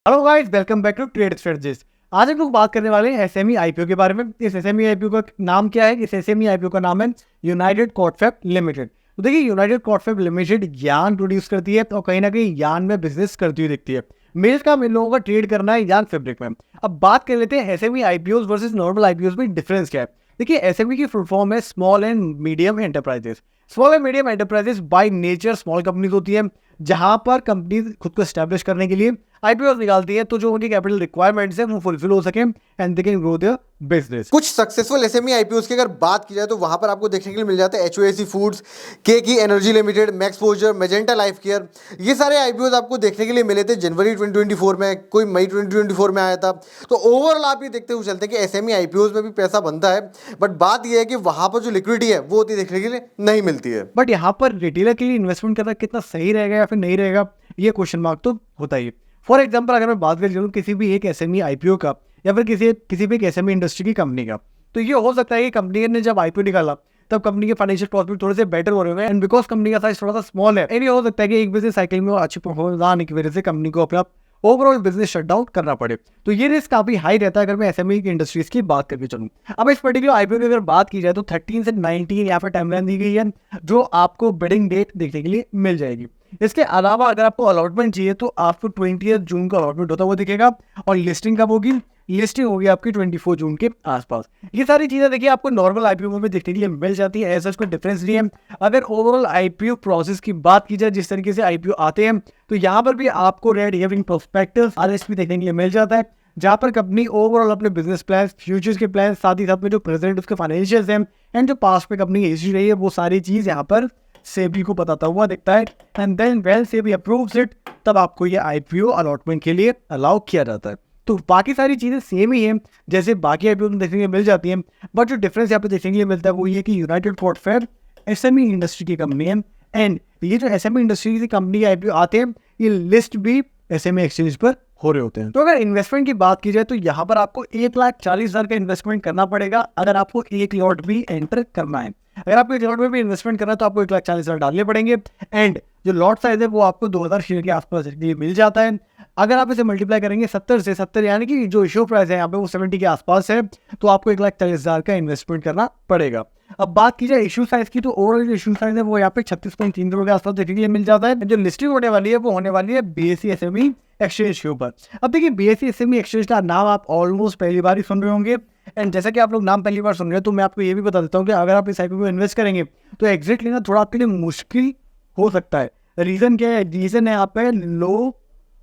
Hello guys, welcome back to trade strategies. आज हम लोग बात करने वाले हैं एसएमई आईपीओ के बारे में। इस एसएमई आईपीओ का नाम क्या है? इस एसएमई आईपीओ का नाम है यूनाइटेड कॉर्डफेप लिमिटेड। तो देखिए, यूनाइटेड कॉर्डफेप लिमिटेड यार्न प्रोड्यूस करती है और कहीं ना कहीं यार्न में बिजनेस करती हुई दिखती है। मेल्स का इन लोगों का ट्रेड करना है यार्न फैब्रिक में। अब बात कर लेते हैं SME IPO versus normal IPO में डिफरेंस क्या है। देखिए, एसएमई की फुल फॉर्म है small and medium enterprises. Small and medium enterprises by nature small companies होती है, जहां पर कंपनी खुद को एस्टैब्लिश करने के लिए आईपीओ निकालती है, तो जो उनकी कैपिटल रिक्वायरमेंट्स है वो फुलफिल हो सके and they can grow their business. कुछ सक्सेसफुल एसएमई आईपीओस की अगर बात की जाए तो वहां पर आपको देखने के लिए मिल जाता है एचओएसी फूड्स, के की energy limited, Maxposure, Magenta life care. ये सारे आईपीओस आपको देखने के लिए मिले थे जनवरी 2024 में, कोई मई 2024 में आया था। तो ओवरऑल आप ये देखते हुए चलते हैं कि एसएमई आईपीओस में भी पैसा बनता है, बट बात यह है कि वहां पर जो लिक्विडिटी है वो होती देखने के लिए नहीं मिलती है। बट यहाँ पर रिटेलर के लिए इन्वेस्टमेंट करना कितना सही रहेगा या फिर नहीं रहेगा, ये क्वेश्चन मार्क तो होता ही है। फॉर एग्जाम्पल, अगर मैं बात करूँ किसी भी एक एसएमई आईपीओ का या फिर किसी भी एक एसएमई इंडस्ट्री की कंपनी का, तो ये हो सकता है कि कंपनी ने जब आईपीओ निकाला तब कंपनी के फाइनेंशियल प्रॉस्पेक्ट थोड़े से बेटर हो रहे हैं, एंड बिकॉज कंपनी का साइज थोड़ा सा स्मॉल है, ये हो सकता है कि एक बिजनेस साइकिल में अच्छी परफॉर्मेंस आने की वजह से कंपनी को अपना ओवरऑल बिजनेस शट डाउन करना पड़े। तो ये रिस्क काफी हाई रहता है अगर मैं एसएमई की इंडस्ट्रीज की बात करके चलूँ। अब इस पर्टिकुलर आईपीओ की अगर बात की जाए तो 13 से 19 यहाँ पर टाइमलाइन दी गई है, जो आपको बिडिंग डेट देखने के लिए मिल जाएगी। इसके अलावा अगर आपको अलॉटमेंट चाहिए तो आपको 20 जून का अलॉटमेंट होता हुआ दिखेगा, और लिस्टिंग कब होगी? लिस्टिंग होगी आपकी 24 जून के आसपास। ये सारी चीजें देखिए आपको नॉर्मल आईपीओ में देखने के लिए मिल जाती है, ऐसा कोई डिफरेंस नहीं है। अगर ओवरऑल आईपीओ प्रोसेस की बात की जाए, जिस तरीके से आईपीओ आते हैं, तो यहाँ पर भी आपको रेड हेयरिंग प्रोस्पेक्टस आरएसपी देखने के लिए मिल जाता है, जहाँ पर कंपनी ओवरऑल अपने बिजनेस प्लान, फ्यूचर्स के प्लान, साथ ही साथ में जो प्रेजेंट उसके फाइनेंशियल्स हैं एंड जो पास्ट में कंपनी की हिस्ट्री रही है, वो सारी चीज यहाँ पर सेबी को बताता हुआ दिखता है। And then when SEBI approves it, तब आपको ये आईपीओ अलॉटमेंट के लिए अलाउ किया जाता है। तो बाकी सारी चीजें सेम ही हैं जैसे बाकी आईपीओ में देखने के लिए मिल जाती हैं, बट जो डिफरेंस यहाँ पे देखने के लिए मिलता है वो ये कि यूनाइटेड कॉर्डफेप एसएमई इंडस्ट्री की कंपनी है, एंड ये जो एसएमई इंडस्ट्री की कंपनी आईपीओ आते हैं, ये लिस्ट भी एसएमई एक्सचेंज पर हो रहे होते हैं। तो अगर इन्वेस्टमेंट की बात की जाए तो यहाँ पर आपको 1,40,000 का इन्वेस्टमेंट करना पड़ेगा अगर आपको एक लॉट भी एंटर करना है। अगर आपको एक लॉट में भी इन्वेस्टमेंट करना है तो आपको 1,40,000 डालने पड़ेंगे, एंड जो लॉट साइज है वो आपको 2000 शेयर के आसपास मिल जाता है। अगर आप इसे मल्टीप्लाई करेंगे 70 से 70, यानी कि जो इश्यू प्राइस है यहाँ पे वो 70 के आसपास है, तो आपको 1,40,000 का इन्वेस्टमेंट करना पड़ेगा। अब बात की जाए इशू साइज की, तो ओवरऑल जो इशू साइज है वो यहाँ पे 36.3 करोड़ के आसपास देखने के लिए मिल जाता है। जो लिस्टिंग होने वाली है वो होने वाली है बीएसई एसएमई एक्सचेंज के ऊपर। अब देखिए, बीएसई एसएमई एक्सचेंज का नाम आप ऑलमोस्ट पहली बार ही सुन रहे होंगे, एंड जैसा कि आप लोग नाम पहली बार सुन रहे हैं तो मैं आपको ये भी बता देता हूँ कि अगर आप इस आईपीओ में इन्वेस्ट करेंगे तो एग्जिट लेना थोड़ा आपके लिए मुश्किल हो सकता है। रीजन क्या है? रीजन है आप पे लो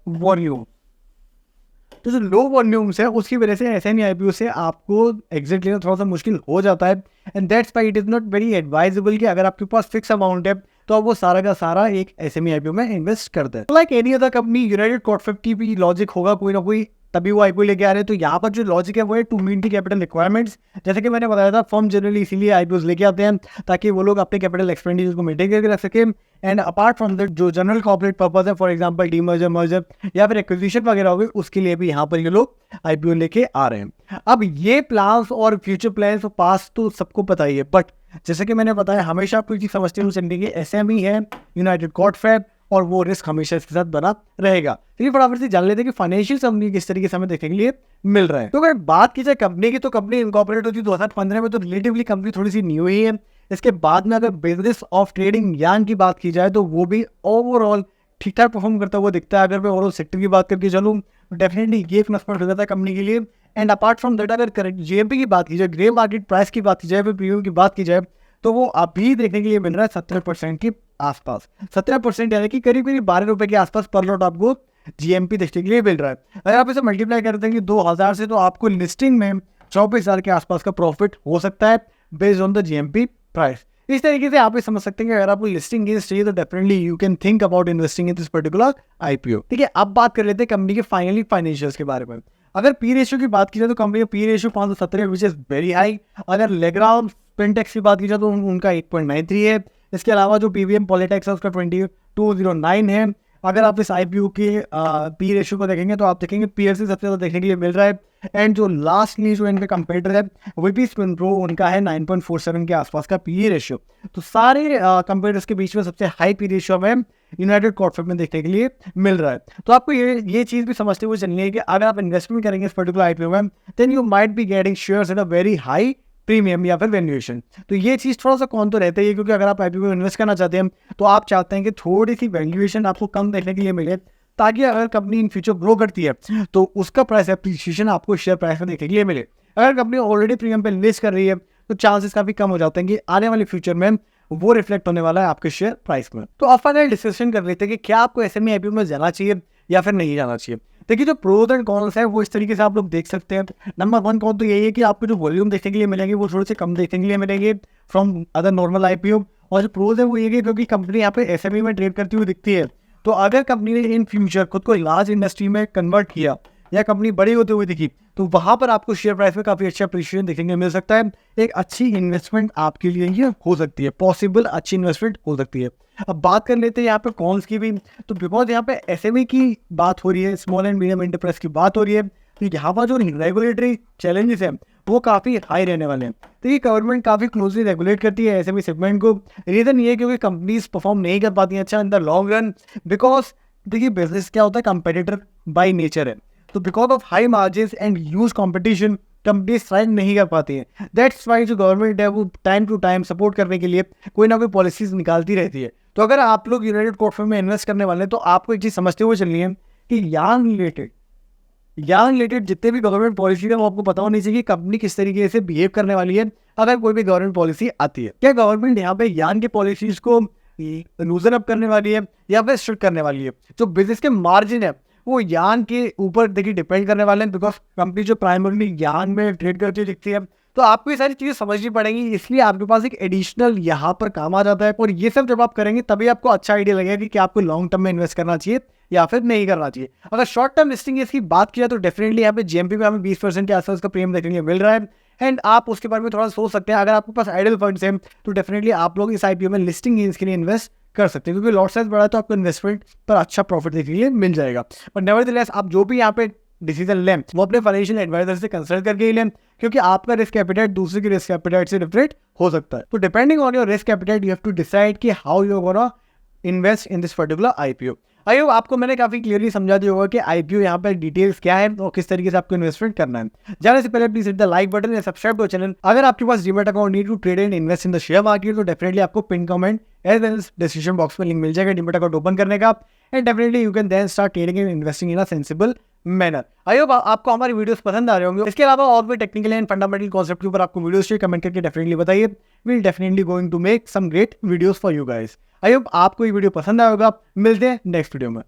वॉल्यूम। तो जो लो वॉल्यूम्स है उसकी वजह से एसएमई आईपीओ से आपको एग्जिट लेना थोड़ा सा मुश्किल हो जाता है, and that's why it is not very advisable कि अगर आपके पास फिक्स अमाउंट है तो आप वो सारा का सारा एक एसएमई आईपीओ में इन्वेस्ट करते हैं। Like any other company, united कॉर्डफेप की भी लॉजिक होगा कोई ना कोई, तभी वो आईपीओ लेके आ रहे हैं। तो यहाँ पर जो लॉजिक है वो है to meet the capital requirements. जैसे कि मैंने बताया था, फर्म जनरली इसीलिए आईपीओ लेके आते हैं ताकि वो लोग अपने कैपिटल एक्सपेंडिचर को मेंटेन करके रख सके, एंड अपार्ट फ्रॉम दैट जो जनरल कॉर्पोरेट पर्पस है, फॉर एग्जांपल डीमर्जर, मर्जर या फिर एक्विजिशन वगैरह हो गई, उसके लिए भी यहाँ पर ये लोग आईपीओ लेके आ रहे हैं। अब ये प्लान्स और फ्यूचर प्लान्स और पास्ट तो सबको पता ही है, बट जैसे कि मैंने बताया, हमेशा आपको चीज समझते हुए चलने की एसएमई है यूनाइटेड कॉर्डफेप, और वो रिस्क हमेशा इसके साथ बना रहेगा। चलिए फटाफट से जान लेते हैं कि फाइनेंशियल कंपनी किस तरीके से हमें देखने के लिए मिल रहा है। तो अगर बात की जाए कंपनी की, तो कंपनी इनकॉर्पोरेट होती है 2015 में, तो रिलेटिवली कंपनी थोड़ी सी न्यू ही है। इसके बाद में अगर बिजनेस ऑफ ट्रेडिंग यार्न की बात की जाए तो वो भी ओवरऑल ठीक ठाक परफॉर्म करता हुआ दिखता है। अगर मैं ओवरऑल सेक्टर की बात करके चलूँ तो डेफिनेटली ये एक प्लस पॉइंट हो जाता है कंपनी के लिए। एंड अपार्ट फ्रॉम दैट, अगर करेंट जीएमपी की बात की जाए, ग्रे मार्केट प्राइस की बात की जाए, फिर प्रीमियम की बात की जाए, तो वो अभी देखने के लिए मिल रहा है 17% के आसपास। 17% यानी कि करीब करीब 12 रुपए के आसपास पर लॉट आपको जीएमपी देखने के लिए मिल रहा है। अगर आप इसे मल्टीप्लाई करते हैं 2000 से, तो आपको लिस्टिंग में 24,000 के आसपास का प्रॉफिट हो सकता है based on the GMP price. इस तरीके से आप ये समझ सकते हैं कि अगर आपको लिस्टिंग गेन्स चाहिए तो definitely you can think about investing in this particular IPO. ठीक है, अब बात कर लेते हैं कंपनी के फाइनली फाइनेंशियल्स के बारे में। अगर पी रेशियो की बात की जाए तो कंपनी का पी रेशियो 517 है, विच इज वेरी हाई। अगर लेग्राम स्पिनटेक्स की बात की जाए तो उनका 8.93 है। इसके अलावा जो पीवीएम पॉलिटेक्स है उसका 2209 है। अगर आप इस आईपीओ के पी रेशियो को देखेंगे तो आप देखेंगे पीएससी सबसे ज़्यादा देखने के लिए मिल रहा है, एंड जो लास्टली जो इनके कंपेटिटर है वीपी स्पिन प्रो, उनका है 9.47 के आसपास का पी रेशियो। तो सारे कंपेटिटर्स के बीच में सबसे हाई पी रेशियो में यूनाइटेड कॉर्पोरेट में देखने के लिए मिल रहा है। तो आपको ये चीज़ भी समझते हुए चलनी है कि अगर आप इन्वेस्टमेंट करेंगे इस पर्टिकुलर आईपीओ में, then you might be getting shares at a very high premium या फिर वैल्यूएशन। तो ये चीज़ थोड़ा सा कौन तो रहता ही है, क्योंकि अगर आप आईपीओ में इन्वेस्ट करना चाहते हैं तो आप चाहते हैं कि थोड़ी सी वैल्यूएशन आपको कम देखने के लिए मिले, ताकि अगर कंपनी इन फ्यूचर ग्रो करती है तो उसका प्राइस एप्रिसिएशन आपको शेयर प्राइस में देखने के लिए मिले। अगर कंपनी ऑलरेडी प्रीमियम पे लिस्ट कर रही है तो चांसेस काफ़ी कम हो जाते हैं कि आने वाले फ्यूचर में वो रिफ्लेक्ट होने वाला है आपके शेयर प्राइस में। तो आप फाइनल डिस्कशन कर लेते हैं कि क्या आपको एसएमई आईपीओ में जाना चाहिए या फिर नहीं जाना चाहिए। देखिए, जो प्रोज एंड कॉन्स है वो इस तरीके से आप लोग देख सकते हैं। नंबर 1 कौन तो यही है कि आपको जो वॉल्यूम देखने के लिए मिलेंगे वो थोड़े से कम देखने के लिए मिलेंगे फ्रॉम अदर नॉर्मल आईपीओ। और जो प्रोज है वो ये है क्योंकि कंपनी यहाँ पे एसएमई में ट्रेड करती हुई दिखती है, तो अगर कंपनी ने इन फ्यूचर खुद को लार्ज इंडस्ट्री में कन्वर्ट किया या कंपनी बड़ी होते हुए दिखी, तो वहाँ पर आपको शेयर प्राइस में काफ़ी अच्छा अप्रिशिएशन देखने को मिल सकता है। एक अच्छी इन्वेस्टमेंट आपके लिए ये हो सकती है, पॉसिबल अच्छी इन्वेस्टमेंट हो सकती है। अब बात कर लेते हैं यहाँ पे कॉन्स की भी। तो बिकॉज यहाँ पे एसएमई की बात हो रही है, स्मॉल एंड मीडियम एंटरप्राइज की बात हो रही है, तो यहाँ पर जो रेगुलेटरी चैलेंजेस हैं वो काफ़ी हाई रहने वाले हैं। तो ये गवर्नमेंट काफ़ी क्लोजली रेगुलेट करती है एसएमई सेगमेंट को। रीज़न ये है क्योंकि कंपनीज परफॉर्म नहीं कर पाती हैं अच्छा in the long run, because देखिए बिजनेस क्या होता है, कंपेटिटर बाई नेचर है। तो because of high margin and huge competition companies thrive नहीं कर पाती हैं। दैट्स वाई जो गवर्नमेंट है वो टाइम टू टाइम सपोर्ट करने के लिए कोई ना कोई पॉलिसीज निकालती रहती है। तो अगर आप लोग यूनाइटेड कॉर्पोरेट में इन्वेस्ट करने वाले हैं तो आपको एक चीज़ समझते हुए चलनी है कि यहाँ रिलेटेड जितने भी गवर्नमेंट पॉलिसी है वो आपको पता होनी चाहिए कि कंपनी किस तरीके से बिहेव करने वाली है अगर कोई भी गवर्नमेंट पॉलिसी आती है। क्या गवर्नमेंट यहाँ पे यान की पॉलिसीज को लूजन अप करने वाली है या फिर स्ट्रिक्ट करने वाली है? जो बिजनेस के मार्जिन है वो यान के ऊपर देखिए डिपेंड करने वाले हैं, बिकॉज कंपनी जो प्राइमरली यान में ट्रेड करती दिखती है। तो आपको ये सारी चीज़ें समझनी पड़ेंगी, इसलिए आपके पास एक एडिशनल यहाँ पर काम आ जाता है। और ये सब जब आप करेंगे तभी आपको अच्छा आइडिया लगेगा कि आपको लॉन्ग टर्म में इन्वेस्ट करना चाहिए या फिर नहीं करना चाहिए। अगर शॉर्ट टर्म लिस्टिंग इसकी बात किया तो डेफिनेटली यहाँ पे जीएमपी में हमें 20% के आसपास का प्रीमियम देखने को मिल रहा है। एंड आप उसके बारे में थोड़ा सोच सकते हैं, अगर आपके पास आइडल फंड्स हैं तो डेफिनेटली आप लोग इस आईपीओ में लिस्टिंग गेन्स के लिए इन्वेस्ट कर सकते हैं, क्योंकि लॉट साइज बड़ा है तो आपको इन्वेस्टमेंट पर अच्छा प्रॉफिट देखने के लिए मिल जाएगा। और नेवरदलेस आप जो भी यहाँ पे डिसीजन लें वो अपने फाइनेंशियल एडवाइजर से कंसल्ट करके ही लें, क्योंकि आपका रिस्क एपेटाइट दूसरे के रिस्क एपेटाइट से डिफरेंट हो सकता है। तो depending on your risk appetite you have to decide कि how you are gonna invest in this particular IPO. I hope आपको मैंने काफी क्लियरली समझा दिया होगा कि आईपीओ यहाँ पर डिटेल्स क्या है और किस तरीके से आपको इन्वेस्टमेंट करना है। जाने से पहले please hit the like button या सब्सक्राइब टू चैनल। अगर आपके पास demat account need to trade and invest in the share market तो डेफिनेटली आपको pin comment as well as description box में लिंक मिल जाएगा डीमैट अकाउंट ओपन करने का। And definitely you can then start trading and investing in a sensible manner. I hope आपको हमारी videos पसंद आ रहे होंगे। इसके अलावा और भी टेक्निकल एंड फंडामेंटल कॉन्सेप्ट के ऊपर आपको वीडियोस चाहिए कमेंट करके डेफिनेटली बताइए। Will definitely going to make some great videos for you guys. I hope आपको ये वीडियो पसंद आया होगा। मिलते हैं नेक्स्ट वीडियो में।